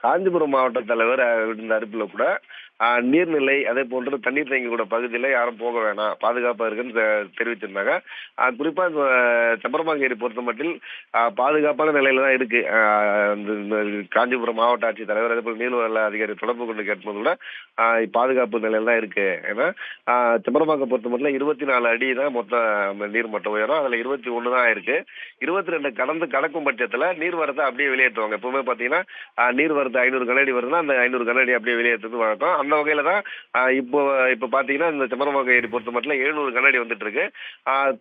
காஞ்சிபுரம் மாவட்ட தலைவர் விடுத்த அறிவிப்புல கூட நீர்நிலை அதே போன்று தண்ணீர் தேங்கி கூட பகுதியில் யாரும் போக வேணாம், பாதுகாப்பா இருக்குன்னு தெரிவிச்சிருந்தாங்க. குறிப்பா சம்பரமாங்க ஏரி பொறுத்த மட்டில் பாதுகாப்பான நிலையில தான் இருக்கு. இந்த காஞ்சிபுரம் மாவட்ட ஆட்சித்தலைவர் அதே போல நீர்வள அதிகாரி தொடர்பு கொண்டு கேட்பது கூட பாதுகாப்பு நிலையில தான் இருக்கு. ஏன்னா செம்பரம்பாக்கம் பொறுத்த மட்டும் 24 அடி தான் மொத்தம் நீர்மட்ட உயரம். அதுல 21 தான் இருக்கு. 22 கடக்கும் பட்சத்துல நீர்வரத்தை அப்படியே வெளியேற்றுவாங்க. எப்பவுமே பாத்தீங்கன்னா நீர்வரத்து 500 கனஅடி வருதுன்னா அந்த 500 கனஅடி அப்படியே வெளியேற்றுறது வழக்கம். அந்த வகையில தான் இப்போ பாத்தீங்கன்னா இந்த செம்பரம்பாக்கம் ஏரி பொறுத்த மட்டும் 700 கனஅடி வந்துட்டு இருக்கு.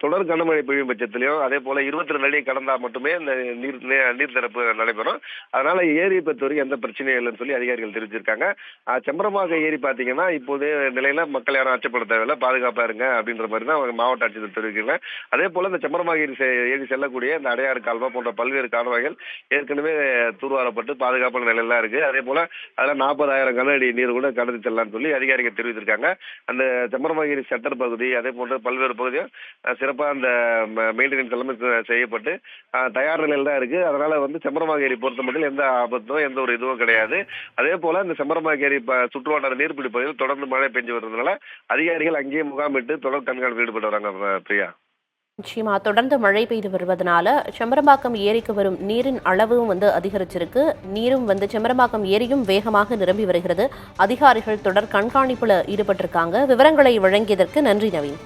தொடர் கனமழை பெய்யும் பட்சத்திலையும் அதே போல 22 அடி கடந்தா மட்டுமே இந்த நீர் திறப்பு நடைபெறும். அதனால ஏரியை பொறுத்தவரைக்கும் எந்த பிரச்சனையும் இல்லைன்னு சொல்லி அதிகாரிகள் தெரிவிச்சிருக்காங்க. செம்பரம்பாக்கம் ஏரி பாத்தீங்கன்னா இப்போதே நிலையில மக்கள் யாரும் அச்சப்பட தேவையில்லை, பாதுகாப்பா இருங்க அப்படின்ற மாதிரி தான் மாவட்ட ஆட்சியர் தெரிவிக்கிறாங்க. அதே போல இந்த செம்பரம்பாக்கம் ஏரி செல்லக்கூடிய இந்த அடையாறு கால்வாய் போன்ற பல்வேறு கால்வாய்கள் ஏற்கனவே தூர்வாரப்பட்டு பாதுகாப்பான நிலையில இருக்கு. அதே போல அதுல 40,000 கன அடி நீர் கூட கடந்து செல்லலாம்னு சொல்லி அதிகாரிகள் தெரிவித்திருக்காங்க. அந்த செம்பரம்பாக்கம் ஏரி ஷட்டர் பகுதி அதே போன்ற பல்வேறு பகுதியும் சிறப்பாக அந்த மெயின்டெனன்ஸ் எல்லாமே செய்யப்பட்டு தயார் நிலையில் தான் இருக்கு. அதனால செம்பரம்பாக்கம் ஏரி பொறுத்த மட்டும் எந்த ஆபத்தும் எந்த ஒரு இதுவும் கிடையாது. அதே போல இந்த செம்பரம்பாக்கம் ஏரி சுற்றுவட்டார நீர்பிடி பகுதியில் தொடர்ந்து மழை பெஞ்சு வருவதனால அதிகாரிகள் அங்கேயே முகாமிட்டு தொடர் கண்காணிப்பு ஈடுபட்டு வராங்க. பிரியா, நிச்சயமா தொடர்ந்து மழை பெய்து வருவதனால செம்பரம்பாக்கம் ஏரிக்கு வரும் நீரின் அளவும் அதிகரிச்சிருக்கு. நீரும் செம்பரம்பாக்கம் ஏரியும் வேகமாக நிரம்பி வருகிறது. அதிகாரிகள் தொடர் கண்காணிப்புல ஈடுபட்டிருக்காங்க. விவரங்களை வழங்கியதற்கு நன்றி நவீன்.